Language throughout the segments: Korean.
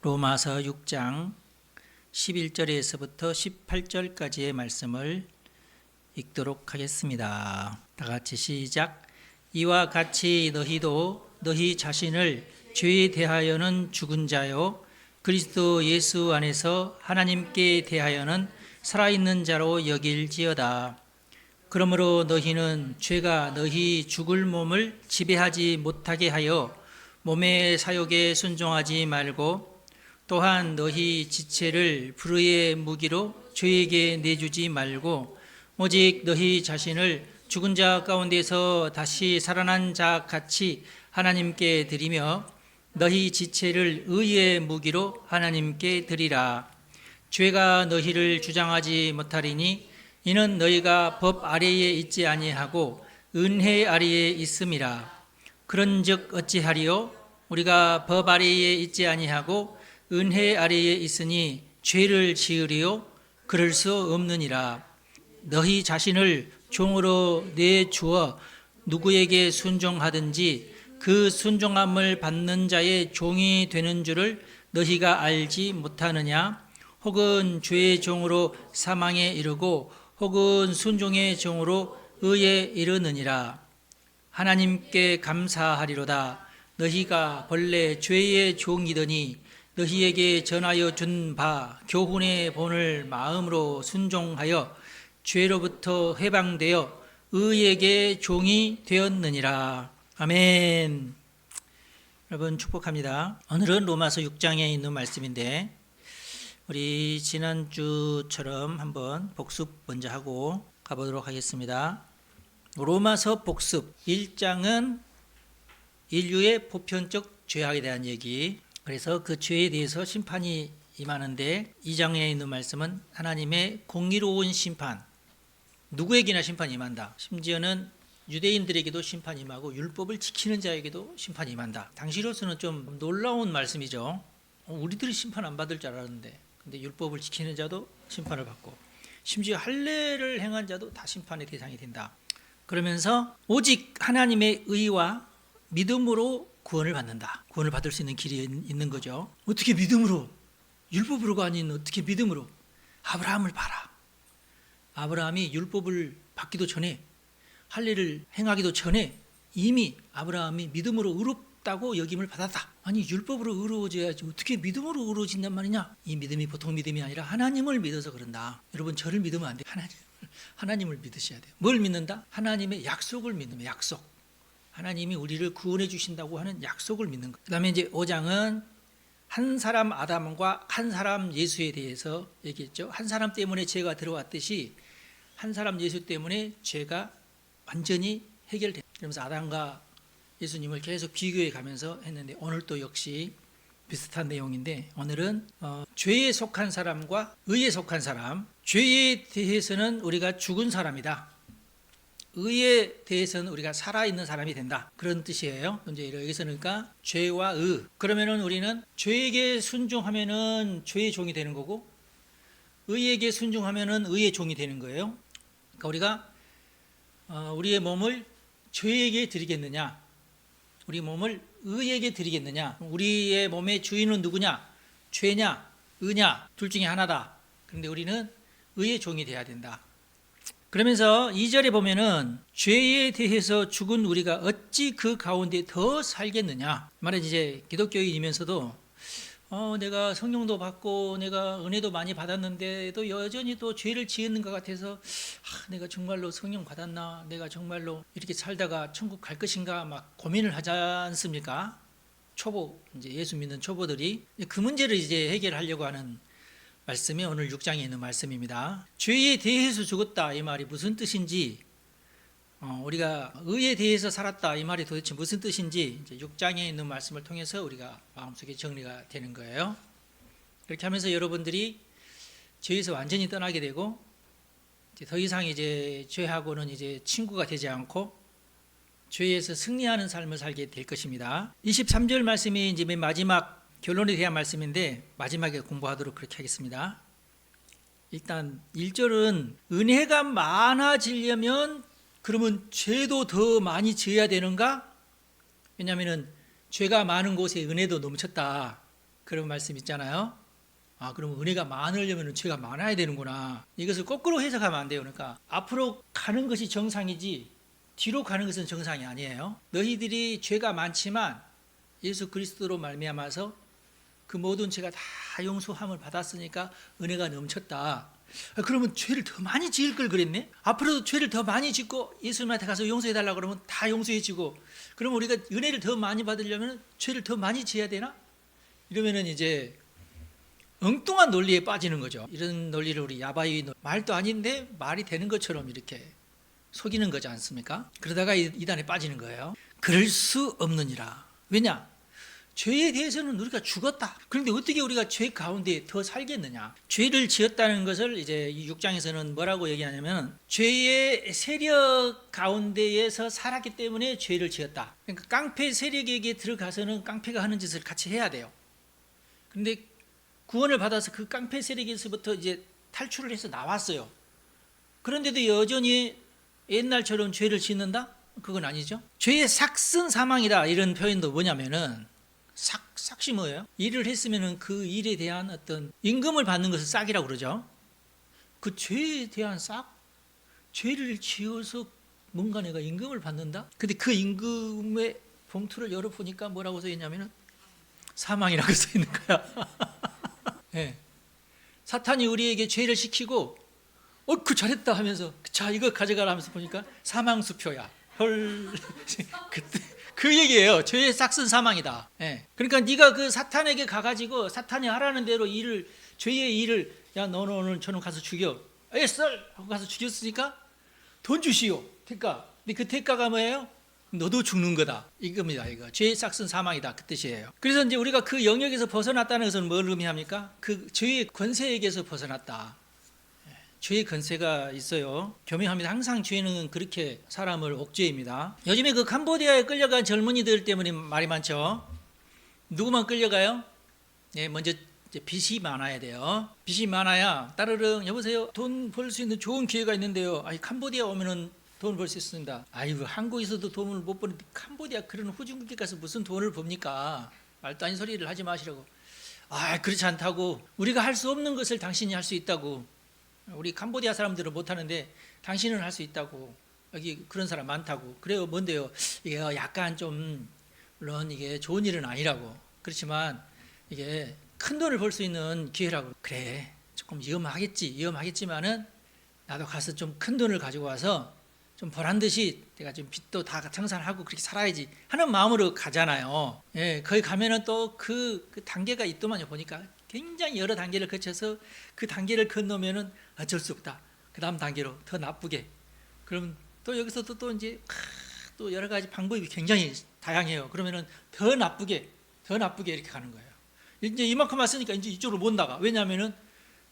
로마서 6장 11절에서부터 18절까지의 말씀을 읽도록 하겠습니다. 다 같이 시작. 이와 같이 너희도 너희 자신을 죄에 대하여는 죽은 자요 그리스도 예수 안에서 하나님께 대하여는 살아있는 자로 여길지어다. 그러므로 너희는 죄가 너희 죽을 몸을 지배하지 못하게 하여 몸의 사욕에 순종하지 말고 또한 너희 지체를 불의의 무기로 죄에게 내주지 말고 오직 너희 자신을 죽은 자 가운데서 다시 살아난 자 같이 하나님께 드리며 너희 지체를 의의 무기로 하나님께 드리라. 죄가 너희를 주장하지 못하리니 이는 너희가 법 아래에 있지 아니하고 은혜 아래에 있음이라. 그런즉 어찌하리요? 우리가 법 아래에 있지 아니하고 은혜 아래에 있으니 죄를 지으리요? 그럴 수 없느니라. 너희 자신을 종으로 내주어 누구에게 순종하든지 그 순종함을 받는 자의 종이 되는 줄을 너희가 알지 못하느냐? 혹은 죄의 종으로 사망에 이르고 혹은 순종의 종으로 의에 이르느니라. 하나님께 감사하리로다. 너희가 본래 죄의 종이더니 너희에게 전하여 준 바 교훈의 본을 마음으로 순종하여 죄로부터 해방되어 의에게 종이 되었느니라. 아멘. 여러분 축복합니다. 오늘은 로마서 6장에 있는 말씀인데 우리 지난주처럼 한번 복습 먼저 하고 가보도록 하겠습니다. 로마서 복습 1장은 인류의 보편적 죄악에 대한 얘기, 그래서 그 죄에 대해서 심판이 임하는데 2장에 있는 말씀은 하나님의 공의로운 심판, 누구에게나 심판이 임한다. 심지어는 유대인들에게도 심판이 임하고 율법을 지키는 자에게도 심판이 임한다. 당시로서는 좀 놀라운 말씀이죠. 우리들이 심판 안 받을 줄 알았는데 근데 율법을 지키는 자도 심판을 받고 심지어 할례를 행한 자도 다 심판의 대상이 된다. 그러면서 오직 하나님의 의와 믿음으로 구원을 받는다. 구원을 받을 수 있는 길이 있는 거죠. 어떻게 믿음으로? 율법으로가 아닌 어떻게 믿음으로? 아브라함을 봐라. 아브라함이 율법을 받기도 전에 할례를 행하기도 전에 이미 아브라함이 믿음으로 의롭다고 여김을 받았다. 아니 율법으로 의로워져야지 어떻게 믿음으로 의로워진단 말이냐? 이 믿음이 보통 믿음이 아니라 하나님을 믿어서 그런다. 여러분 저를 믿으면 안 돼요. 하나님을 믿으셔야 돼요. 뭘 믿는다? 하나님의 약속을 믿는 거예요. 약속. 하나님이 우리를 구원해 주신다고 하는 약속을 믿는 거예요. 그 다음에 이제 5장은 한 사람 아담과 한 사람 예수에 대해서 얘기했죠. 한 사람 때문에 죄가 들어왔듯이 한 사람 예수 때문에 죄가 완전히 해결됐다. 그러면서 아담과 예수님을 계속 비교해 가면서 했는데 오늘도 역시 비슷한 내용인데 오늘은 죄에 속한 사람과 의에 속한 사람, 죄에 대해서는 우리가 죽은 사람이다. 의에 대해서는 우리가 살아있는 사람이 된다. 그런 뜻이에요. 이제 여기서는 그러니까 죄와 의. 그러면은 우리는 죄에게 순종하면은 죄의 종이 되는 거고 의에게 순종하면은 의의 종이 되는 거예요. 그러니까 우리가 우리의 몸을 죄에게 드리겠느냐? 우리 몸을 의에게 드리겠느냐? 우리의 몸의 주인은 누구냐? 죄냐? 의냐? 둘 중에 하나다. 그런데 우리는 의의 종이 돼야 된다. 그러면서 2절에 보면은 죄에 대해서 죽은 우리가 어찌 그 가운데 더 살겠느냐. 말은 이제 기독교인이면서도 내가 성령도 받고 내가 은혜도 많이 받았는데도 여전히 또 죄를 지었는 것 같아서 내가 정말로 성령 받았나? 내가 정말로 이렇게 살다가 천국 갈 것인가? 막 고민을 하지 않습니까? 초보, 이제 예수 믿는 초보들이 그 문제를 이제 해결하려고 하는 말씀이 오늘 6장에 있는 말씀입니다. 죄에 대해서 죽었다 이 말이 무슨 뜻인지, 우리가 의에 대해서 살았다 이 말이 도대체 무슨 뜻인지 이제 6장에 있는 말씀을 통해서 우리가 마음속에 정리가 되는 거예요. 그렇게 하면서 여러분들이 죄에서 완전히 떠나게 되고 이제 더 이상 이제 죄하고는 이제 친구가 되지 않고 죄에서 승리하는 삶을 살게 될 것입니다. 23절 말씀이 이제 맨 마지막 결론에 대한 말씀인데 마지막에 공부하도록 그렇게 하겠습니다. 일단 1절은 은혜가 많아지려면 그러면 죄도 더 많이 지어야 되는가? 왜냐하면 죄가 많은 곳에 은혜도 넘쳤다. 그런 말씀 있잖아요. 그러면 은혜가 많으려면 죄가 많아야 되는구나. 이것을 거꾸로 해석하면 안 돼요. 그러니까 앞으로 가는 것이 정상이지 뒤로 가는 것은 정상이 아니에요. 너희들이 죄가 많지만 예수 그리스도로 말미암아서 그 모든 죄가 다 용서함을 받았으니까 은혜가 넘쳤다. 그러면 죄를 더 많이 지을 걸 그랬네. 앞으로도 죄를 더 많이 짓고 예수님한테 가서 용서해 달라고 그러면 다 용서해지고, 그러면 우리가 은혜를 더 많이 받으려면 죄를 더 많이 지어야 되나? 이러면은 이제 엉뚱한 논리에 빠지는 거죠. 이런 논리를 우리 야바이 말도 아닌데 말이 되는 것처럼 이렇게 속이는 거지 않습니까? 그러다가 이단에 빠지는 거예요. 그럴 수 없느니라. 왜냐? 죄에 대해서는 우리가 죽었다. 그런데 어떻게 우리가 죄 가운데 더 살겠느냐? 죄를 지었다는 것을 이제 6장에서는 뭐라고 얘기하냐면, 죄의 세력 가운데에서 살았기 때문에 죄를 지었다. 그러니까 깡패 세력에게 들어가서는 깡패가 하는 짓을 같이 해야 돼요. 그런데 구원을 받아서 그 깡패 세력에서부터 이제 탈출을 해서 나왔어요. 그런데도 여전히 옛날처럼 죄를 짓는다? 그건 아니죠. 죄의 삭슨 사망이다, 이런 표현도 뭐냐면은, 삭이 뭐예요? 일을 했으면은 그 일에 대한 어떤 임금을 받는 것을 싹이라고 그러죠. 그 죄에 대한 싹? 죄를 지어서 뭔가 내가 임금을 받는다? 근데 그 임금의 봉투를 열어보니까 뭐라고 써 있냐면은 사망이라고 써 있는 거야. 네. 사탄이 우리에게 죄를 시키고 그 잘했다 하면서 자 이거 가져가라 하면서 보니까 사망수표야. 헐. 그때 그 얘기예요. 죄의 싹은 사망이다. 네. 그러니까 네가 그 사탄에게 가가지고 사탄이 하라는 대로 죄의 일을, 야 너는 오늘 저놈 가서 죽여. 썰 하고 가서 죽였으니까 돈 주시오. 대가. 근데 그 대가가 뭐예요? 너도 죽는 거다. 이겁니다. 이거 죄의 싹은 사망이다. 그 뜻이에요. 그래서 이제 우리가 그 영역에서 벗어났다는 것은 뭘 의미합니까? 그 죄의 권세에게서 벗어났다. 죄의 권세가 있어요. 교묘합니다. 항상 죄는 그렇게 사람을 옥죄입니다. 요즘에 그 캄보디아에 끌려간 젊은이들 때문에 말이 많죠. 누구만 끌려가요? 네, 먼저 빚이 많아야 돼요. 빚이 많아야 따르릉 여보세요. 돈 벌 수 있는 좋은 기회가 있는데요. 캄보디아 오면은 돈을 벌 수 있습니다. 아이고 한국에서도 돈을 못 버는데 캄보디아 그런 후진국에 가서 무슨 돈을 법니까? 말도 아닌 소리를 하지 마시라고. 그렇지 않다고. 우리가 할 수 없는 것을 당신이 할 수 있다고. 우리 캄보디아 사람들은 못하는데 당신은 할 수 있다고. 여기 그런 사람 많다고. 그래요. 뭔데요? 이게 약간 좀 물론 이게 좋은 일은 아니라고. 그렇지만 이게 큰 돈을 벌 수 있는 기회라고. 그래 조금 위험하겠지만은 나도 가서 좀 큰 돈을 가지고 와서 좀 보란 듯이 내가 좀 빚도 다 청산하고 그렇게 살아야지 하는 마음으로 가잖아요. 예, 거기 가면은 또 그 단계가 있더만요. 보니까 굉장히 여러 단계를 거쳐서 그 단계를 건너면은 어쩔 수 없다. 그 다음 단계로 더 나쁘게. 그럼 또 여기서도 또 이제 또 여러 가지 방법이 굉장히 다양해요. 그러면은 더 나쁘게 이렇게 가는 거예요. 이제 이만큼 왔으니까 이제 이쪽으로 못 나가. 왜냐하면은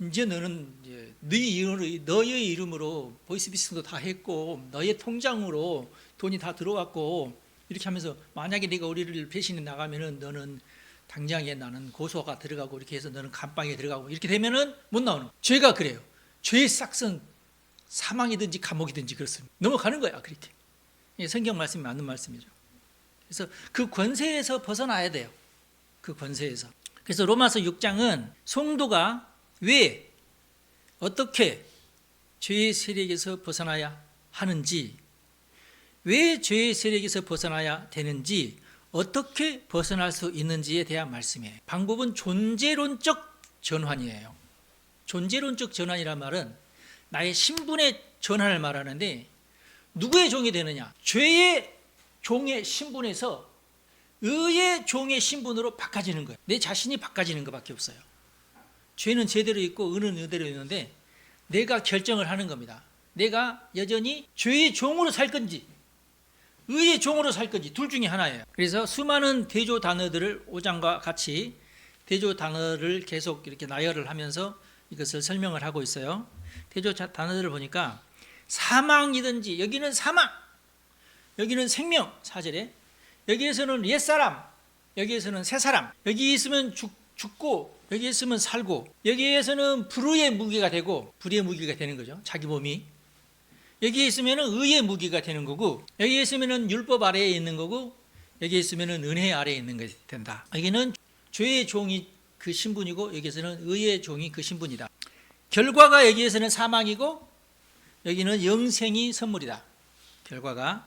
이제 너는 이제 너의 이름으로 보이스피싱도 다 했고 너의 통장으로 돈이 다 들어왔고 이렇게 하면서 만약에 네가 우리를 배신해 나가면은 너는 당장에 나는 고소가 들어가고 이렇게 해서 너는 감방에 들어가고 이렇게 되면은 못 나오는 거예요. 죄가 그래요. 죄의 싹은 사망이든지 감옥이든지 그렇습니다. 넘어가는 거야 그렇게. 성경 말씀이 맞는 말씀이죠. 그래서 그 권세에서 벗어나야 돼요. 그 권세에서. 그래서 로마서 6장은 성도가 왜 어떻게 죄의 세력에서 벗어나야 하는지, 왜 죄의 세력에서 벗어나야 되는지, 어떻게 벗어날 수 있는지에 대한 말씀이에요. 방법은 존재론적 전환이에요. 존재론적 전환이란 말은 나의 신분의 전환을 말하는데 누구의 종이 되느냐? 죄의 종의 신분에서 의의 종의 신분으로 바꿔지는 거예요. 내 자신이 바꿔지는 것밖에 없어요. 죄는 제대로 있고 의는 의대로 있는데 내가 결정을 하는 겁니다. 내가 여전히 죄의 종으로 살 건지 의의 종으로 살 건지 둘 중에 하나예요. 그래서 수많은 대조 단어들을 5장과 같이 대조 단어를 계속 이렇게 나열을 하면서 이것을 설명을 하고 있어요. 대조 단어들을 보니까 사망이든지, 여기는 사망, 여기는 생명, 4절에 여기에서는 옛사람, 여기에서는 새사람, 여기 있으면 죽고 여기 있으면 살고, 여기에서는 불의의 무기가 되고 불의의 무기가 되는 거죠. 자기 몸이. 여기에 있으면 의의 무기가 되는 거고, 여기에 있으면 율법 아래에 있는 거고, 여기에 있으면 은혜 아래에 있는 것이 된다. 여기는 죄의 종이 그 신분이고 여기에서는 의의 종이 그 신분이다. 결과가 여기에서는 사망이고 여기는 영생이 선물이다. 결과가.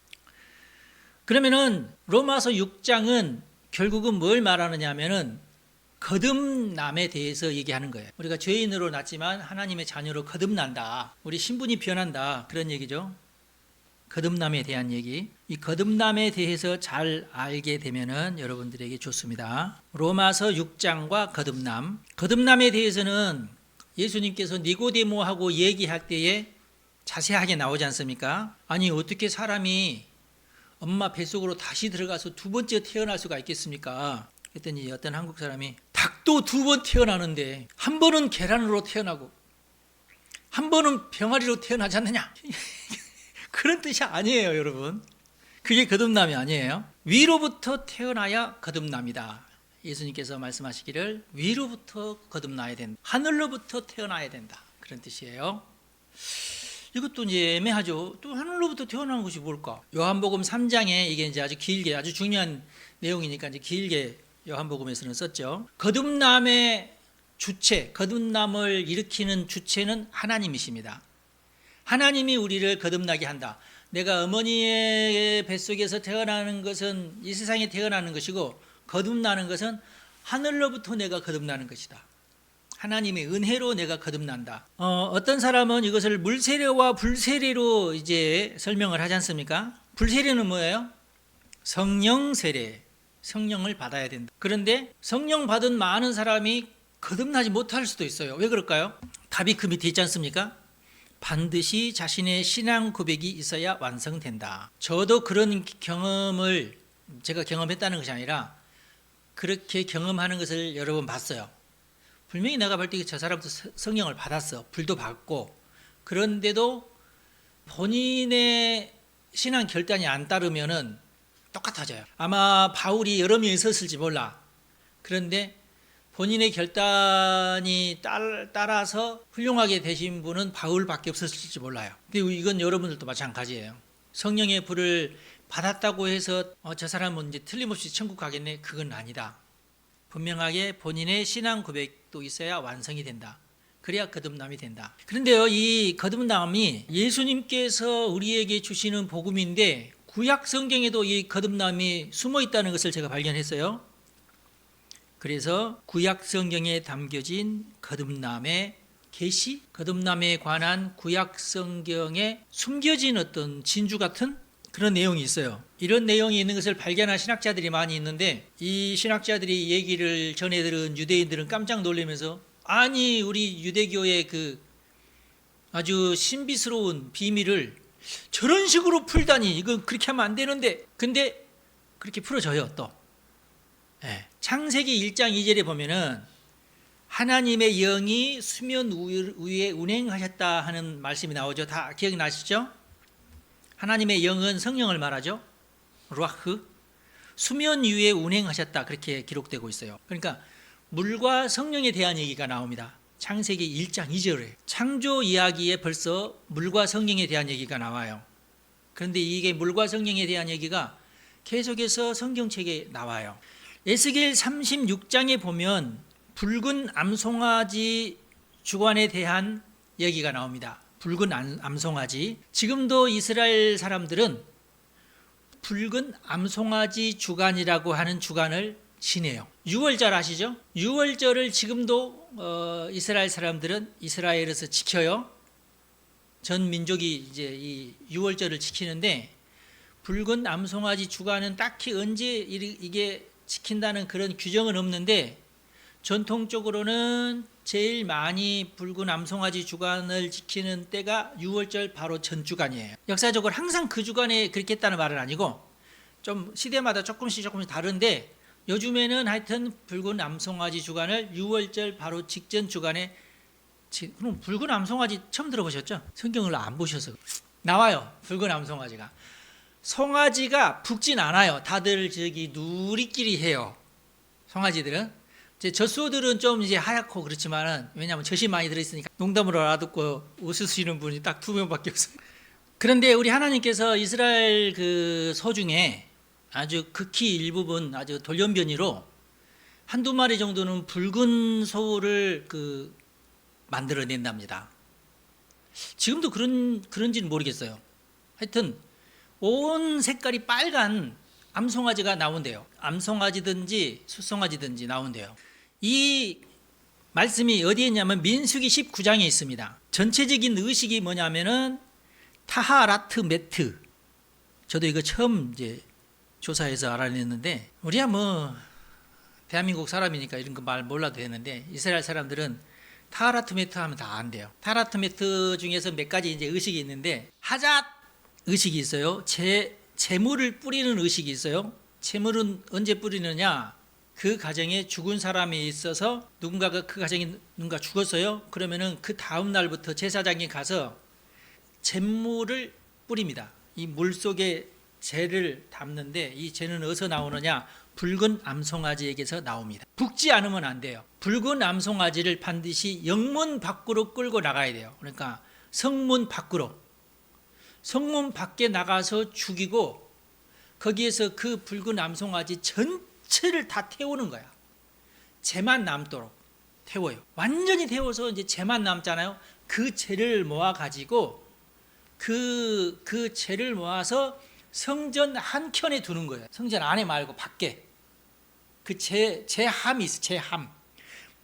그러면은 로마서 6장은 결국은 뭘 말하느냐 하면은 거듭남에 대해서 얘기하는 거예요. 우리가 죄인으로 났지만 하나님의 자녀로 거듭난다. 우리 신분이 변한다. 그런 얘기죠. 거듭남에 대한 얘기. 이 거듭남에 대해서 잘 알게 되면은 여러분들에게 좋습니다. 로마서 6장과 거듭남. 거듭남에 대해서는 예수님께서 니고데모하고 얘기할 때에 자세하게 나오지 않습니까? 아니 어떻게 사람이 엄마 뱃속으로 다시 들어가서 두 번째 태어날 수가 있겠습니까? 그랬더니 어떤 한국 사람이 닭도 두 번 태어나는데 한 번은 계란으로 태어나고 한 번은 병아리로 태어나지 않느냐? 그런 뜻이 아니에요, 여러분. 그게 거듭남이 아니에요. 위로부터 태어나야 거듭남이다. 예수님께서 말씀하시기를 위로부터 거듭나야 된다. 하늘로부터 태어나야 된다. 그런 뜻이에요. 이것도 이제 애매하죠. 또 하늘로부터 태어난 것이 뭘까? 요한복음 3장에 이게 이제 아주 길게 아주 중요한 내용이니까 이제 길게 요한복음에서는 썼죠. 거듭남의 주체, 거듭남을 일으키는 주체는 하나님이십니다. 하나님이 우리를 거듭나게 한다. 내가 어머니의 뱃속에서 태어나는 것은 이 세상에 태어나는 것이고 거듭나는 것은 하늘로부터 내가 거듭나는 것이다. 하나님의 은혜로 내가 거듭난다. 어떤 사람은 이것을 물세례와 불세례로 이제 설명을 하지 않습니까? 불세례는 뭐예요? 성령 세례. 성령을 받아야 된다. 그런데 성령 받은 많은 사람이 거듭나지 못할 수도 있어요. 왜 그럴까요? 답이 그 밑에 있지 않습니까? 반드시 자신의 신앙 고백이 있어야 완성된다. 저도 그런 경험을 제가 경험했다는 것이 아니라 그렇게 경험하는 것을 여러 번 봤어요. 분명히 내가 볼 때 저 사람도 성령을 받았어. 불도 받고. 그런데도 본인의 신앙 결단이 안 따르면은 똑같아져요. 아마 바울이 여러 명이 있었을지 몰라. 그런데 본인의 결단이 따라서 훌륭하게 되신 분은 바울밖에 없었을지 몰라요. 근데 이건 여러분들도 마찬가지예요. 성령의 불을 받았다고 해서 저 사람은 이제 틀림없이 천국 가겠네. 그건 아니다. 분명하게 본인의 신앙 고백도 있어야 완성이 된다. 그래야 거듭남이 된다. 그런데요, 이 거듭남이 예수님께서 우리에게 주시는 복음인데 구약 성경에도 이 거듭남이 숨어 있다는 것을 제가 발견했어요. 그래서 구약 성경에 담겨진 거듭남의 계시, 거듭남에 관한 구약 성경에 숨겨진 어떤 진주 같은 그런 내용이 있어요. 이런 내용이 있는 것을 발견한 신학자들이 많이 있는데 이 신학자들이 얘기를 전해 들은 유대인들은 깜짝 놀라면서 아니 우리 유대교의 그 아주 신비스러운 비밀을 저런 식으로 풀다니 이건 그렇게 하면 안 되는데 근데 그렇게 풀어져요. 또 창세기 1장 2절에 보면은 하나님의 영이 수면 위에 운행하셨다 하는 말씀이 나오죠. 다 기억나시죠? 하나님의 영은 성령을 말하죠. 루아흐. 수면 위에 운행하셨다 그렇게 기록되고 있어요. 그러니까 물과 성령에 대한 얘기가 나옵니다. 창세기 1장 2절에 창조 이야기에 벌써 물과 성령에 대한 얘기가 나와요. 그런데 이게 물과 성령에 대한 얘기가 계속해서 성경책에 나와요. 에스겔 36장에 보면 붉은 암송아지 주관에 대한 얘기가 나옵니다. 붉은 암송아지. 지금도 이스라엘 사람들은 붉은 암송아지 주간이라고 하는 주간을 지내요. 유월절 아시죠? 유월절을 지금도 이스라엘 사람들은 이스라엘에서 지켜요. 전 민족이 이제 이 유월절을 지키는데 붉은 암송아지 주간은 딱히 언제 이게 지킨다는 그런 규정은 없는데 전통적으로는 제일 많이 붉은 암송아지 주간을 지키는 때가 유월절 바로 전 주간이에요. 역사적으로 항상 그 주간에 그렇게 했다는 말은 아니고 좀 시대마다 조금씩 다른데 요즘에는 하여튼 붉은 암송아지 주간을 유월절 바로 직전 주간에 그럼 붉은 암송아지 처음 들어보셨죠? 성경을 안 보셔서 나와요. 붉은 암송아지가 송아지가 붉진 않아요. 다들 저기 누리끼리 해요. 송아지들은 이제 젖소들은 좀 이제 하얗고 그렇지만은 왜냐하면 젖이 많이 들어있으니까 농담으로 알아듣고 웃으시는 분이 딱 2명밖에 없어요. 그런데 우리 하나님께서 이스라엘 그 소 중에 아주 극히 일부분 아주 돌연변이로 한두 마리 정도는 붉은 소를 만들어낸답니다. 지금도 그런지는 모르겠어요. 하여튼 온 색깔이 빨간 암송아지가 나온대요. 암송아지든지 숫송아지든지 나온대요. 이 말씀이 어디에 있냐면 민수기 19장에 있습니다. 전체적인 의식이 뭐냐면은 타하라트 메트. 저도 이거 처음 이제 조사해서 알아냈는데, 우리야 뭐 대한민국 사람이니까 이런 거 말 몰라도 되는데, 이스라엘 사람들은 타하라트 메트 하면 다 안돼요. 타하라트 메트 중에서 몇 가지 이제 의식이 있는데, 하잣 의식이 있어요. 재물을 뿌리는 의식이 있어요. 재물은 언제 뿌리느냐? 그 가정에 죽은 사람이 있어서 누군가가 그 가정에 누군가 죽었어요. 그러면은 그 다음 날부터 제사장이 가서 잿물을 뿌립니다. 이 물 속에 재를 담는데, 이 재는 어디서 나오느냐? 붉은 암송아지에게서 나옵니다. 붓지 않으면 안 돼요. 붉은 암송아지를 반드시 영문 밖으로 끌고 나가야 돼요. 그러니까 성문 밖으로, 성문 밖에 나가서 죽이고, 거기에서 그 붉은 암송아지 전체를 다 태우는 거야. 재만 남도록 태워요. 완전히 태워서 이제 재만 남잖아요. 그 재를 모아 가지고 그 재를 모아서 성전 한 켠에 두는 거예요. 성전 안에 말고 밖에. 그 재함이 있어. 재함.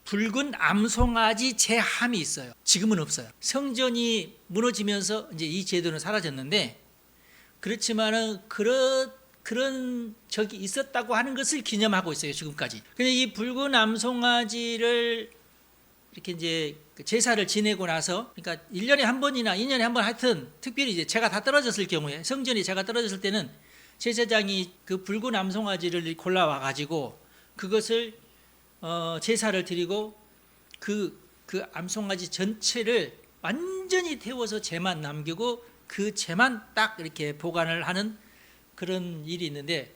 붉은 암송아지 재함이 있어요. 지금은 없어요. 성전이 무너지면서 이제 이 제도는 사라졌는데, 그렇지만은 그런 적이 있었다고 하는 것을 기념하고 있어요, 지금까지. 근데 이 붉은 암송아지를 이렇게 이제 제사를 지내고 나서, 그러니까 1년에 한 번이나 2년에 한 번, 하여튼 특별히 이제 재가 다 떨어졌을 경우에, 성전이 재가 떨어졌을 때는 제사장이 그 붉은 암송아지를 골라와 가지고 그것을 제사를 드리고, 그 암송아지 전체를 완전히 태워서 재만 남기고 그 재만 딱 이렇게 보관을 하는 그런 일이 있는데,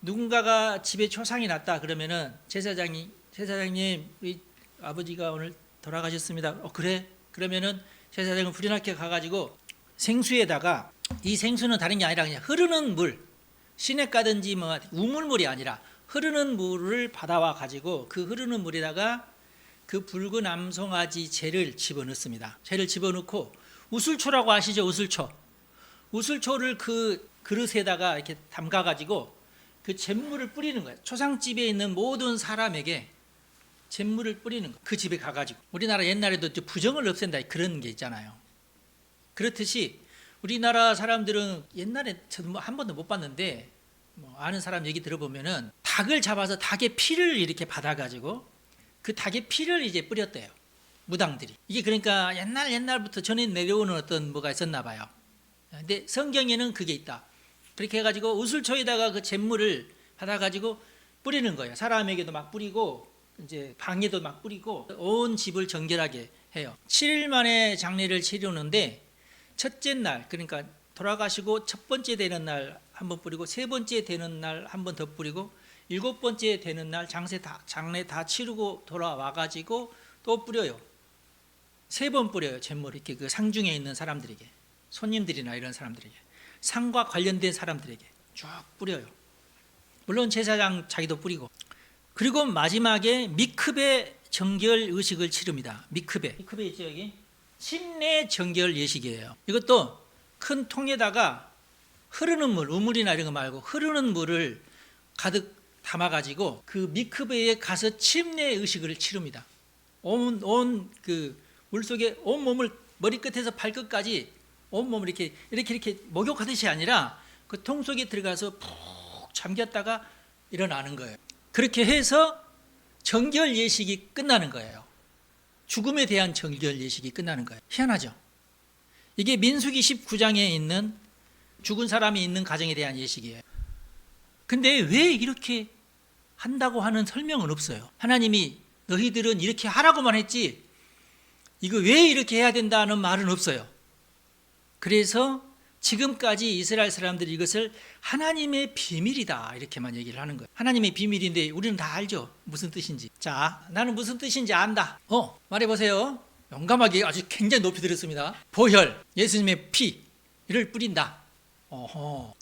누군가가 집에 초상이 났다 그러면은 제사장님 우리 아버지가 오늘 돌아가셨습니다. 그래? 그러면은 제사장은 불이 나게 가가지고 생수에다가, 이 생수는 다른 게 아니라 그냥 흐르는 물, 시냇 가든지 뭐 우물물이 아니라 흐르는 물을 받아와 가지고 그 흐르는 물에다가 그 붉은 암송아지 재를 집어넣습니다. 재를 집어넣고, 우슬초라고 아시죠? 우슬초를 그 그릇에다가 이렇게 담가 가지고 그 잿물을 뿌리는 거예요. 초상집에 있는 모든 사람에게 잿물을 뿌리는 거예요. 그 집에 가가지고. 우리나라 옛날에도 부정을 없앤다 그런 게 있잖아요. 그렇듯이 우리나라 사람들은 옛날에 저도 한 번도 못 봤는데, 아는 사람 얘기 들어보면은 닭을 잡아서 닭의 피를 이렇게 받아가지고 그 닭의 피를 이제 뿌렸대요, 무당들이. 이게 그러니까 옛날부터 전해 내려오는 어떤 뭐가 있었나 봐요. 근데 성경에는 그게 있다. 그렇게 해가지고 우슬초에다가 그 잿물을 받아가지고 뿌리는 거예요. 사람에게도 막 뿌리고, 이제 방에도 막 뿌리고, 온 집을 정결하게 해요. 7일 만에 장례를 치르는데, 첫째 날, 그러니까 돌아가시고 첫 번째 되는 날 한 번 뿌리고, 세 번째 되는 날 한 번 더 뿌리고, 7번째 되는 날 장례 다 치르고 돌아와 가지고 또 뿌려요. 3번 뿌려요, 잿물. 이렇게 그 상중에 있는 사람들에게, 손님들이나 이런 사람들에게, 상과 관련된 사람들에게 쭉 뿌려요. 물론 제사장 자기도 뿌리고. 그리고 마지막에 미크베 정결 의식을 치릅니다. 미크베 있죠, 여기. 침례 정결 예식이에요. 이것도 큰 통에다가 흐르는 물, 우물이나 이런 거 말고 흐르는 물을 가득 담아가지고 그 미크베에 가서 침례 의식을 치릅니다. 온 그 물속에 온 몸을 머리끝에서 발끝까지 온 몸을 이렇게 목욕하듯이 아니라 그 통 속에 들어가서 푹 잠겼다가 일어나는 거예요. 그렇게 해서 정결 예식이 끝나는 거예요. 죽음에 대한 정결 예식이 끝나는 거예요. 희한하죠? 이게 민수기 19장에 있는 죽은 사람이 있는 가정에 대한 예식이에요. 근데 왜 이렇게 한다고 하는 설명은 없어요. 하나님이 너희들은 이렇게 하라고만 했지 이거 왜 이렇게 해야 된다는 말은 없어요. 그래서 지금까지 이스라엘 사람들이 이것을 하나님의 비밀이다 이렇게만 얘기를 하는 거예요. 하나님의 비밀인데 우리는 다 알죠, 무슨 뜻인지. 자, 나는 무슨 뜻인지 안다. 말해보세요. 용감하게 아주 굉장히 높이 들었습니다. 보혈, 예수님의 피를 뿌린다.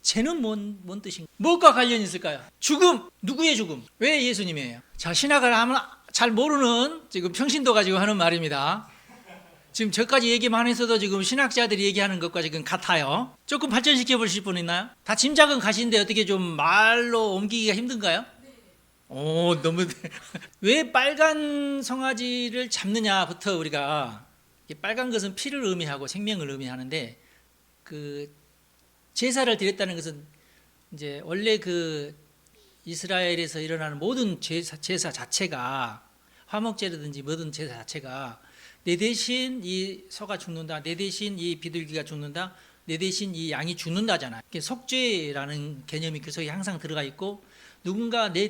쟤는 뭔 뜻인가? 뭐가 관련이 있을까요? 죽음, 누구의 죽음? 왜 예수님이에요? 자, 신학을 하면 잘 모르는 지금 평신도 가지고 하는 말입니다. 지금 저까지 얘기만 해서도 지금 신학자들이 얘기하는 것과 지금 같아요. 조금 발전시켜 보실 분 있나요? 다 짐작은 가시는데 어떻게 좀 말로 옮기기가 힘든가요? 오, 너무. 왜 빨간 송아지를 잡느냐부터 우리가, 빨간 것은 피를 의미하고 생명을 의미하는데, 그 제사를 드렸다는 것은 이제 원래 그 이스라엘에서 일어나는 모든 제사 자체가, 화목제라든지 모든 제사 자체가 내 대신 이 소가 죽는다, 내 대신 이 비둘기가 죽는다, 내 대신 이 양이 죽는다잖아요. 속죄라는 개념이 그 속에 항상 들어가 있고, 누군가 내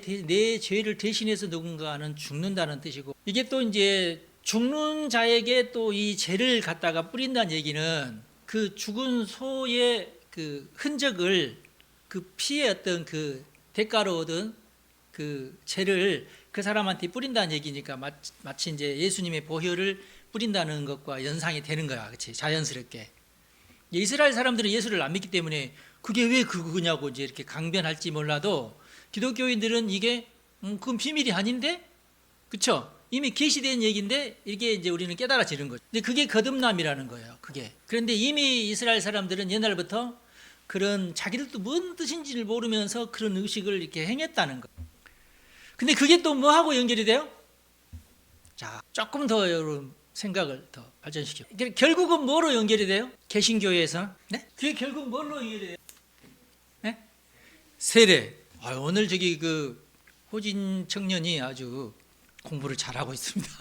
죄를 대신해서 누군가는 죽는다는 뜻이고, 이게 또 이제 죽는 자에게 또 이 죄를 갖다가 뿌린다는 얘기는 그 죽은 소의 그 흔적을, 그 피의 어떤 그 대가로 얻은 그 죄를 그 사람한테 뿌린다는 얘기니까 마치 이제 예수님의 보혈을 뿌린다는 것과 연상이 되는 거야. 그렇지? 자연스럽게. 이스라엘 사람들은 예수를 안 믿기 때문에 그게 왜 그거냐고 이제 이렇게 강변할지 몰라도, 기독교인들은 이게 그건 비밀이 아닌데, 그렇죠? 이미 계시된 얘기인데 이게 이제 우리는 깨달아지는 거죠. 근데 그게 거듭남이라는 거예요. 그게. 그런데 이미 이스라엘 사람들은 옛날부터 그런, 자기들도 뭔 뜻인지를 모르면서 그런 의식을 이렇게 행했다는 거. 근데 그게 또 뭐하고 연결이 돼요? 자, 조금 더 여러분 생각을 더 발전시켜. 결국은 뭐로 연결이 돼요? 개신교에서. 네? 그게 결국 뭘로 연결이 돼요? 네? 세례. 오늘 저기 그 호진 청년이 아주 공부를 잘하고 있습니다.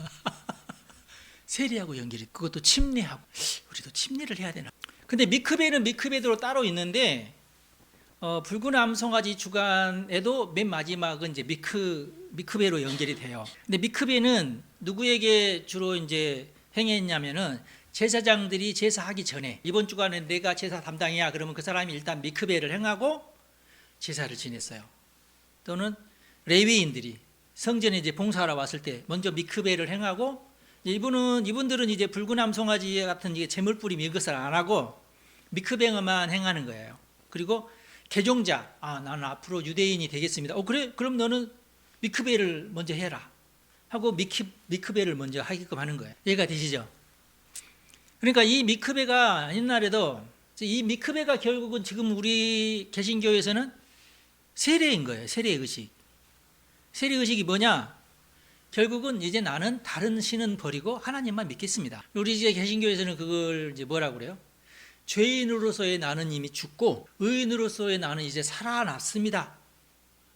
세례하고 연결이, 그것도 침례하고. 우리도 침례를 해야 되나? 근데 미크베는 미크베대로 따로 있는데, 붉은 암송아지 주간에도 맨 마지막은 이제 미크베로 연결이 돼요. 근데 미크베는 누구에게 주로 이제 행했냐면은, 제사장들이 제사하기 전에, 이번 주간에 내가 제사 담당이야 그러면 그 사람이 일단 미크베를 행하고 제사를 지냈어요. 또는 레위인들이 성전에 이제 봉사하러 왔을 때 먼저 미크베를 행하고, 이분들은 이제 붉은 암송아지 같은 이게 제물뿌림 이것을 안 하고 미크베만 행하는 거예요. 그리고 개종자, 나는 앞으로 유대인이 되겠습니다. 그래? 그럼 너는 미크베를 먼저 해라 하고 미크베를 먼저 하게끔 하는 거예요. 이해가 되시죠? 그러니까 이 미크베가 옛날에도, 이 미크베가 결국은 지금 우리 개신교에서는 세례인 거예요. 세례 의식. 세례 의식이 뭐냐? 결국은 이제 나는 다른 신은 버리고 하나님만 믿겠습니다. 우리 이제 개신교에서는 그걸 이제 뭐라고 그래요? 죄인으로서의 나는 이미 죽고 의인으로서의 나는 이제 살아났습니다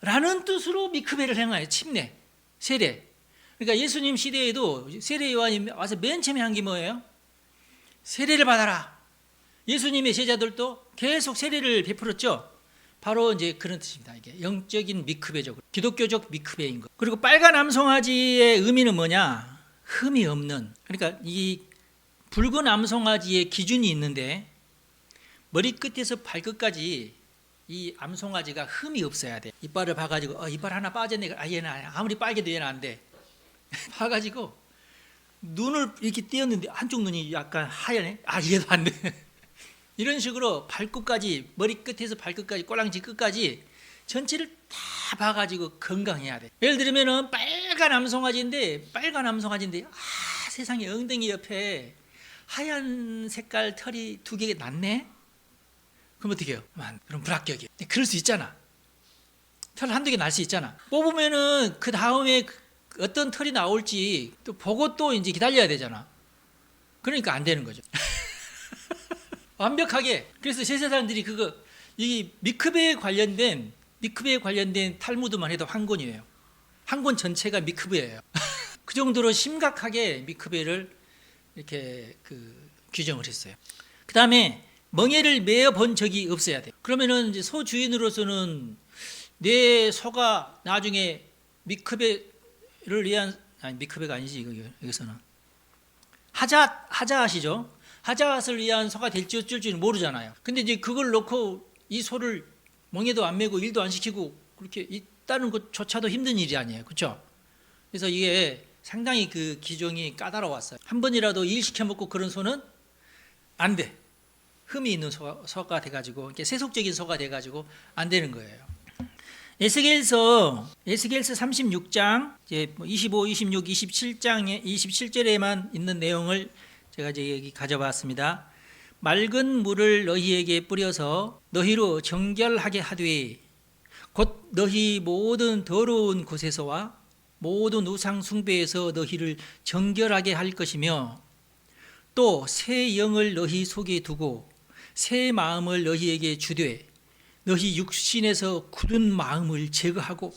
라는 뜻으로 미크베를 행하여 침례, 세례. 그러니까 예수님 시대에도 세례 요한이 와서 맨 처음에 한 게 뭐예요? 세례를 받아라. 예수님의 제자들도 계속 세례를 베풀었죠. 바로 이제 그런 뜻입니다. 이게 영적인 미크베죠. 기독교적 미크베인 거. 그리고 빨간 암송아지의 의미는 뭐냐? 흠이 없는. 그러니까 이 붉은 암송아지의 기준이 있는데, 머리끝에서 발끝까지 이 암송아지가 흠이 없어야 돼. 이빨을 봐가지고 이빨 하나 빠졌네. 얘는 아무리 빨개도 얘는 안 돼. 봐가지고 눈을 이렇게 띄었는데 한쪽 눈이 약간 하얘네. 얘도 안 돼. 이런 식으로 발끝까지, 머리끝에서 발끝까지, 꼬랑지 끝까지 전체를 다 봐가지고 건강해야 돼. 예를 들면은 빨간 암송아지인데 세상에 엉덩이 옆에 하얀 색깔 털이 2개 났네? 그럼 어떻게 해요? 그럼 불합격이에요. 그럴 수 있잖아. 털 한두 개 날 수 있잖아. 뽑으면은 그 다음에 어떤 털이 나올지 또 보고 또 이제 기다려야 되잖아. 그러니까 안 되는 거죠. 완벽하게. 그래서 제사장들이 이 미크베에 관련된 탈무드만 해도 한 권이에요. 한 권 전체가 미크베예요. 그 정도로 심각하게 미크베를 이렇게 규정을 했어요. 그 다음에 멍에를 매어 본 적이 없어야 돼요. 그러면은 이제 소 주인으로서는 내 소가 나중에 미크베를 위한, 미크베가 아니지 여기서는 하자앗이죠. 하자앗을 위한 소가 될지 어쩔지는 모르잖아요. 근데 이제 그걸 놓고 이 소를 멍에도 안 매고 일도 안 시키고 그렇게 있다는 것조차도 힘든 일이 아니에요. 그렇죠? 그래서 이게 상당히 그 기종이 까다로웠어요. 한 번이라도 일 시켜먹고 그런 소는 안 돼. 흠이 있는 소가 돼가지고, 이렇게 세속적인 소가 돼가지고 안 되는 거예요. 에스겔서 36장 이제 25, 26, 27장에 27절에만 있는 내용을 제가 이제 여기 가져봤습니다. 맑은 물을 너희에게 뿌려서 너희로 정결하게 하되 곧 너희 모든 더러운 곳에서와 모든 우상 숭배에서 너희를 정결하게 할 것이며 또 새 영을 너희 속에 두고 새 마음을 너희에게 주되 너희 육신에서 굳은 마음을 제거하고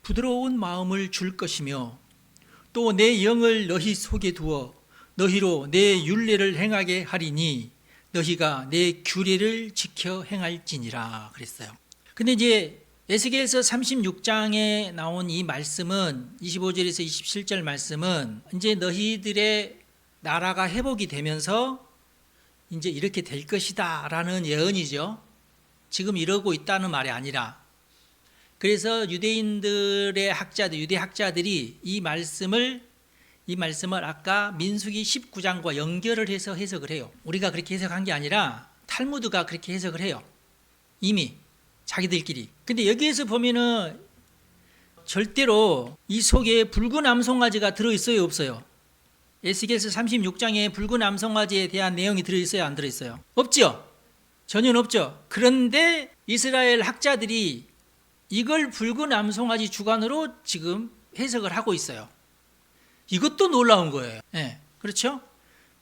부드러운 마음을 줄 것이며 또 내 영을 너희 속에 두어 너희로 내 율례를 행하게 하리니 너희가 내 규례를 지켜 행할지니라 그랬어요. 근데 이제 에스겔서 36장에 나온 이 말씀은 25절에서 27절 말씀은 이제 너희들의 나라가 회복이 되면서 이제 이렇게 될 것이다 라는 예언이죠. 지금 이러고 있다는 말이 아니라, 그래서 유대인들의 학자들, 유대 학자들이 이 말씀을 아까 민수기 19장과 연결을 해서 해석을 해요. 우리가 그렇게 해석한 게 아니라 탈무드가 그렇게 해석을 해요. 이미 자기들끼리. 근데 여기에서 보면은 절대로 이 속에 붉은 암송아지가 들어있어요, 없어요? 에스겔서 36장에 붉은 암송아지에 대한 내용이 들어있어요, 안 들어있어요? 없죠? 전혀 없죠. 그런데 이스라엘 학자들이 이걸 붉은 암송아지 주관으로 지금 해석을 하고 있어요. 이것도 놀라운 거예요. 네, 그렇죠?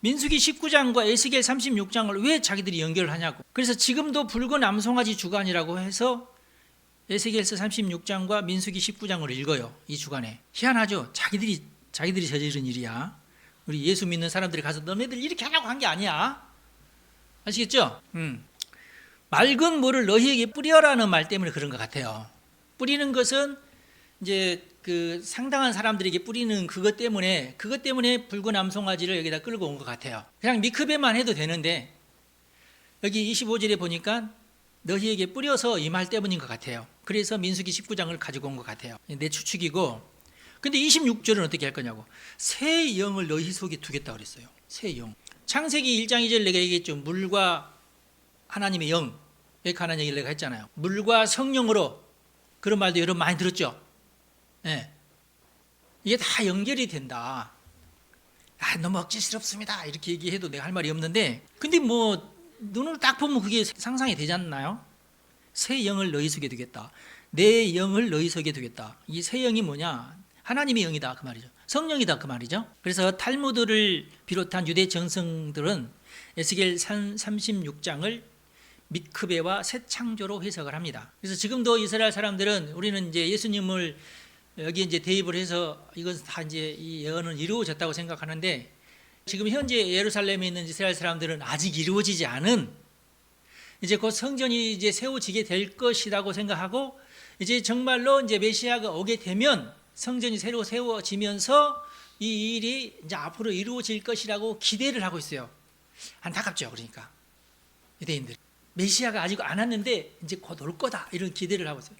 민수기 19장과 에스겔 36장을 왜 자기들이 연결을 하냐고. 그래서 지금도 붉은 암송아지 주관이라고 해서 에스겔서 36장과 민수기 19장을 읽어요. 이 주간에. 희한하죠? 자기들이 저지른 일이야. 우리 예수 믿는 사람들이 가서 너네들 이렇게 하냐고 한 게 아니야. 아시겠죠? 맑은 물을 너희에게 뿌려라는 말 때문에 그런 것 같아요. 뿌리는 것은 이제 그 상당한 사람들에게 뿌리는 그것 때문에 붉은 암송아지를 여기다 끌고 온 것 같아요. 그냥 미크베만 해도 되는데 여기 25절에 보니까 너희에게 뿌려서 이 말 때문인 것 같아요. 그래서 민수기 19장을 가지고 온 것 같아요. 내 추측이고. 근데 26절은 어떻게 할 거냐고. 새 영을 너희 속에 두겠다 그랬어요. 새 영. 창세기 1장 2절 내가 얘기했죠. 물과 하나님의 영, 하나님 얘기를 내가 했잖아요. 물과 성령으로, 그런 말도 여러분 많이 들었죠. 네. 이게 다 연결이 된다. 너무 억지스럽습니다 이렇게 얘기해도 내가 할 말이 없는데, 근데 뭐 눈으로 딱 보면 그게 상상이 되지 않나요? 새 영을 너희 속에 두겠다. 내 영을 너희 속에 두겠다. 이 새 영이 뭐냐? 하나님의 영이다 그 말이죠. 성령이다 그 말이죠. 그래서 탈무드를 비롯한 유대 정성들은 에스겔 36장을 미크베와 새 창조로 해석을 합니다. 그래서 지금도 이스라엘 사람들은 우리는 이제 예수님을 여기 이제 대입을 해서 이것은 다 이제 이 예언은 이루어졌다고 생각하는데, 지금 현재 예루살렘에 있는 이스라엘 사람들은 아직 이루어지지 않은, 이제 곧 성전이 이제 세워지게 될 것이라고 생각하고, 이제 정말로 이제 메시아가 오게 되면 성전이 새로 세워지면서 이 일이 이제 앞으로 이루어질 것이라고 기대를 하고 있어요. 안타깝죠. 그러니까 유대인들 메시아가 아직 안 왔는데 이제 곧 올 거다 이런 기대를 하고 있어요.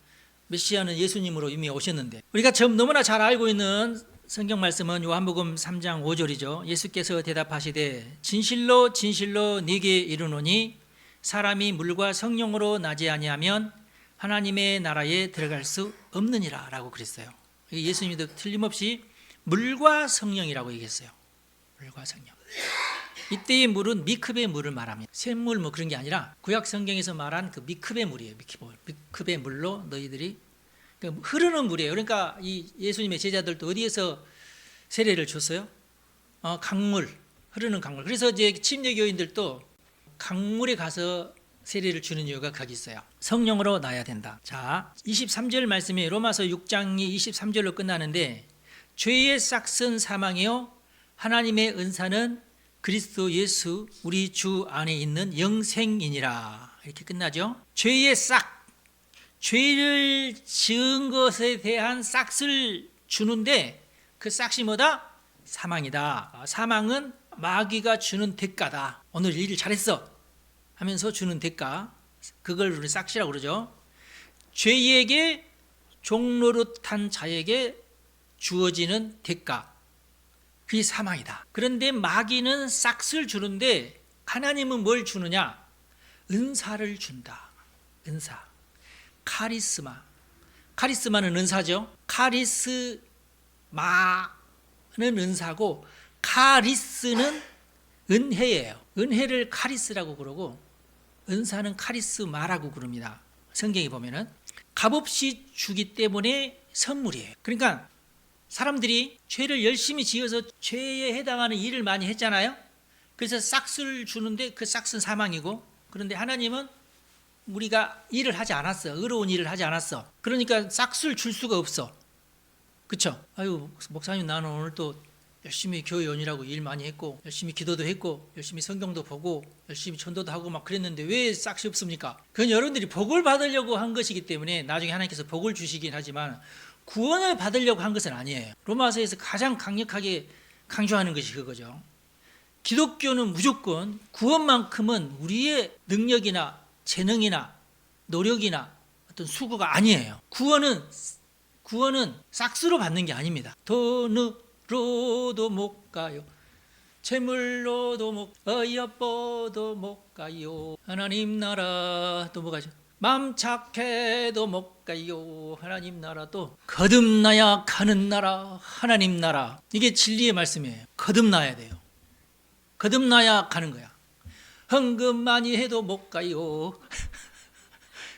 메시아는 예수님으로 이미 오셨는데, 우리가 너무나 잘 알고 있는 성경 말씀은 요한복음 3장 5절이죠. 예수께서 대답하시되 진실로 진실로 네게 이르노니 사람이 물과 성령으로 나지 아니하면 하나님의 나라에 들어갈 수 없느니라 라고 그랬어요. 예수님도 틀림없이 물과 성령이라고 얘기했어요. 물과 성령. 이때의 물은 미크베 물을 말합니다. 샘물 뭐 그런 게 아니라 구약 성경에서 말한 그 미크베 물이에요. 미크베 물로 너희들이 흐르는 물이에요. 그러니까 이 예수님의 제자들도 어디에서 세례를 줬어요? 강물, 흐르는 강물. 그래서 이제 침례교인들도 강물에 가서 세례를 주는 이유가 거기 있어요. 성령으로 나야 된다. 자, 23절 말씀이 로마서 6장이 23절로 끝나는데, 죄의 싹은 사망이요 하나님의 은사는 그리스도 예수 우리 주 안에 있는 영생이니라. 이렇게 끝나죠. 죄의 싹, 죄를 지은 것에 대한 싹을 주는데 그 싹이 뭐다? 사망이다. 사망은 마귀가 주는 대가다. 오늘 일 잘했어 하면서 주는 대가, 그걸 우리 싹이라고 그러죠. 죄에게 종노릇한 자에게 주어지는 대가, 그게 사망이다. 그런데 마귀는 싹을 주는데 하나님은 뭘 주느냐? 은사를 준다. 은사, 카리스마, 카리스마는 은사죠. 카리스마는 은사고 카리스는 은혜예요. 은혜를 카리스라고 그러고 은사는 카리스마라고 그럽니다. 성경에 보면은 값없이 주기 때문에 선물이에요. 그러니까 사람들이 죄를 열심히 지어서 죄에 해당하는 일을 많이 했잖아요. 그래서 싹스를 주는데 그 싹스는 사망이고, 그런데 하나님은 우리가 일을 하지 않았어. 의로운 일을 하지 않았어. 그러니까 싹스를 줄 수가 없어. 그쵸? 아유, 목사님 나는 오늘 또 열심히 교회 연이라고 일 많이 했고 열심히 기도도 했고 열심히 성경도 보고 열심히 전도도 하고 막 그랬는데 왜 싹이 없습니까? 그건 여러분들이 복을 받으려고 한 것이기 때문에 나중에 하나님께서 복을 주시긴 하지만 구원을 받으려고 한 것은 아니에요. 로마서에서 가장 강력하게 강조하는 것이 그거죠. 기독교는 무조건 구원만큼은 우리의 능력이나 재능이나 노력이나 어떤 수고가 아니에요. 구원은 싹스로 받는 게 아닙니다. 돈으로도 못 가요. 재물로도 못, 어여뻐도 못 가요. 하나님 나라 또 뭐가 있죠? 맘 착해도 못 가요. 하나님 나라 또 거듭나야 가는 나라. 하나님 나라. 이게 진리의 말씀이에요. 거듭나야 돼요. 거듭나야 가는 거야. 헌금 많이 해도 못 가요.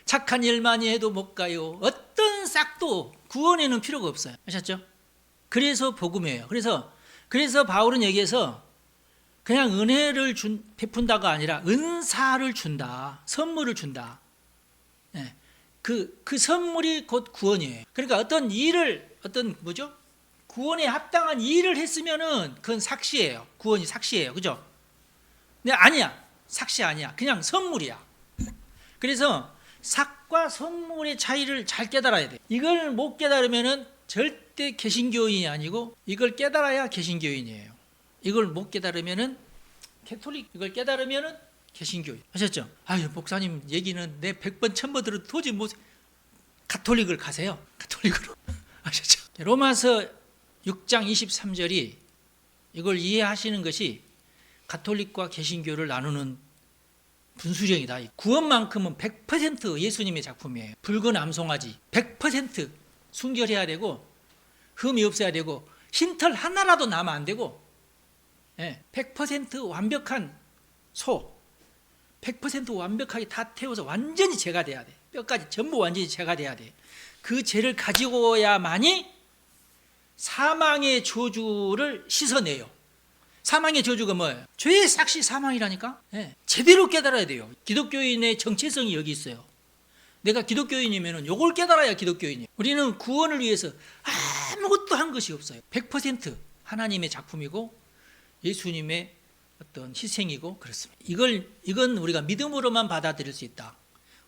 착한 일 많이 해도 못 가요. 어떤 싹도 구원에는 필요가 없어요. 아셨죠? 그래서 복음이에요. 그래서 바울은 여기에서 그냥 은혜를 베푼다가 아니라 은사를 준다. 선물을 준다. 네. 그 선물이 곧 구원이에요. 그러니까 어떤 일을, 구원에 합당한 일을 했으면은 그건 삭시예요. 구원이 삭시예요. 그죠? 근데 아니야. 삭시 아니야. 그냥 선물이야. 그래서 삭과 선물의 차이를 잘 깨달아야 돼. 이걸 못 깨달으면은 절대 개신교인이 아니고 이걸 깨달아야 개신교인이에요. 이걸 못 깨달으면은 캐톨릭, 이걸 깨달으면은 개신교인. 아셨죠? 아유, 목사님 얘기는 내 100번 1000번 들어도 도저히 못. 가톨릭을 가세요. 가톨릭으로. 아셨죠? 로마서 6장 23절이 이걸 이해하시는 것이 가톨릭과 개신교를 나누는 분수령이다. 구원만큼은 100% 예수님의 작품이에요. 붉은 암송아지 100% 순결해야 되고 흠이 없어야 되고 흰털 하나라도 나면 안 되고 100% 완벽한 소 100% 완벽하게 다 태워서 완전히 제가 돼야 돼. 뼈까지 전부 완전히 제가 돼야 돼. 그 죄를 가지고 오야만이 사망의 저주를 씻어내요. 사망의 저주가 뭐예요? 죄의 삭시 사망이라니까. 제대로 깨달아야 돼요. 기독교인의 정체성이 여기 있어요. 내가 기독교인이면 이걸 깨달아야 기독교인이에요. 우리는 구원을 위해서 아무것도 한 것이 없어요. 100% 하나님의 작품이고 예수님의 어떤 희생이고 그렇습니다. 이건 우리가 믿음으로만 받아들일 수 있다.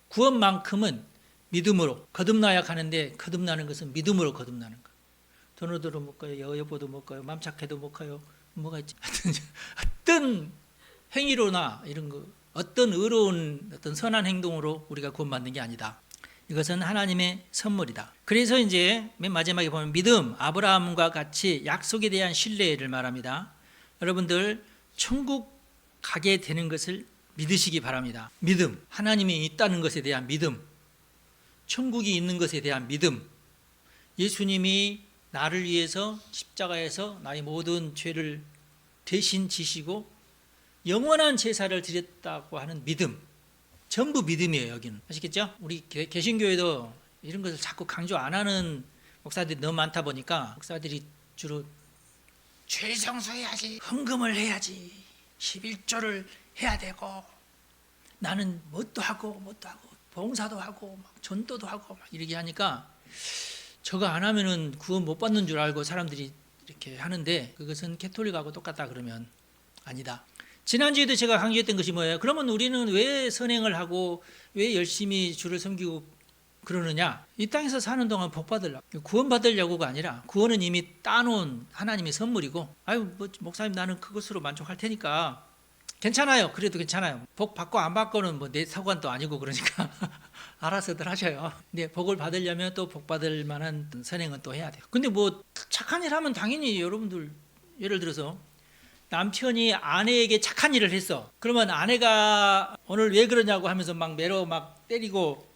구원만큼은 믿음으로. 거듭나야 가는데 거듭나는 것은 믿음으로 거듭나는 거. 돈으로 못 가요. 여보도 못 가요. 맘 착해도 못 가요. 뭐가 있지? 어떤 행위로나 이런 거, 어떤 의로운 어떤 선한 행동으로 우리가 구원받는 게 아니다. 이것은 하나님의 선물이다. 그래서 이제 맨 마지막에 보면 믿음, 아브라함과 같이 약속에 대한 신뢰를 말합니다. 여러분들 천국 가게 되는 것을 믿으시기 바랍니다. 믿음, 하나님이 있다는 것에 대한 믿음, 천국이 있는 것에 대한 믿음, 예수님이 나를 위해서 십자가에서 나의 모든 죄를 대신 지시고 영원한 제사를 드렸다고 하는 믿음, 전부 믿음이에요. 여기는 아시겠죠? 우리 개신교에도 이런 것을 자꾸 강조 안 하는 목사들이 너무 많다 보니까 목사들이 주로 죄 성소해야지, 헌금을 해야지, 11조를 해야 되고 나는 뭣도 하고 봉사도 하고 막 전도도 하고 막 이렇게 하니까 저거 안 하면은 구원 못 받는 줄 알고 사람들이 이렇게 하는데 그것은 캐톨릭하고 똑같다 그러면 아니다. 지난주에도 제가 강조했던 것이 뭐예요? 그러면 우리는 왜 선행을 하고 왜 열심히 주를 섬기고 그러느냐? 이 땅에서 사는 동안 복 받으려고, 구원 받으려고가 아니라 구원은 이미 따놓은 하나님의 선물이고, 아유 뭐 목사님 나는 그것으로 만족할 테니까 괜찮아요. 그래도 괜찮아요. 복 받고 안 받고는 뭐 내 사관도 아니고 그러니까 알아서들 하셔요. 근데 복을 받으려면 또 복 받을 만한 선행은 또 해야 돼요. 근데 뭐 착한 일 하면 당연히 여러분들 예를 들어서 남편이 아내에게 착한 일을 했어. 그러면 아내가 오늘 왜 그러냐고 하면서 막 매로 막 때리고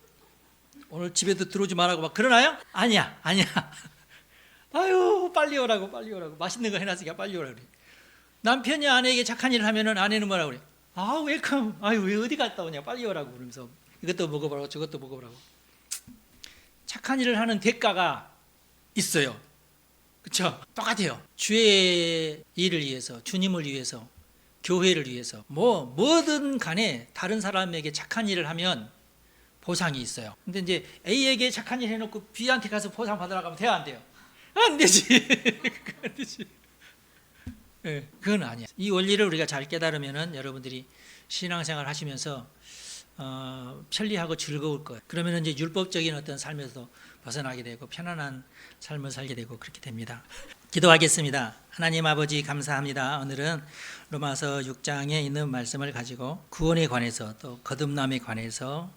오늘 집에도 들어오지 말라고 막 그러나요? 아니야. 아유, 빨리 오라고. 맛있는 거 해놨으니까 빨리 오라고 그래. 남편이 아내에게 착한 일을 하면은 아내는 뭐라고 그래? 아, 웰컴. 아유, 왜 어디 갔다 오냐? 빨리 오라고 그러면서 이것도 먹어보라고 저것도 먹어보라고. 착한 일을 하는 대가가 있어요. 그렇죠? 똑같아요. 주의 일을 위해서, 주님을 위해서, 교회를 위해서 뭐든 간에 다른 사람에게 착한 일을 하면 보상이 있어요. 근데 이제 A에게 착한 일 해놓고 B한테 가서 보상 받으라고 하면 돼요, 안 돼요? 안 되지. 안 되지. 네, 그건 아니야. 이 원리를 우리가 잘 깨달으면은 여러분들이 신앙생활 하시면서 편리하고 즐거울 거예요. 그러면 이제 율법적인 어떤 삶에서 벗어나게 되고 편안한 삶을 살게 되고 그렇게 됩니다. 기도하겠습니다. 하나님 아버지 감사합니다. 오늘은 로마서 6장에 있는 말씀을 가지고 구원에 관해서 또 거듭남에 관해서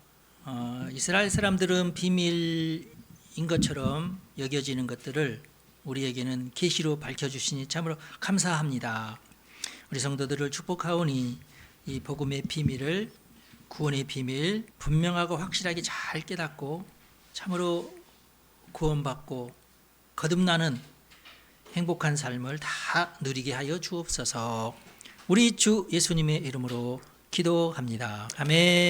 이스라엘 사람들은 비밀인 것처럼 여겨지는 것들을 우리에게는 계시로 밝혀주시니 참으로 감사합니다. 우리 성도들을 축복하오니 이 복음의 비밀을, 구원의 비밀 분명하고 확실하게 잘 깨닫고 참으로 구원받고 거듭나는 행복한 삶을 다 누리게 하여 주옵소서. 우리 주 예수님의 이름으로 기도합니다. 아멘.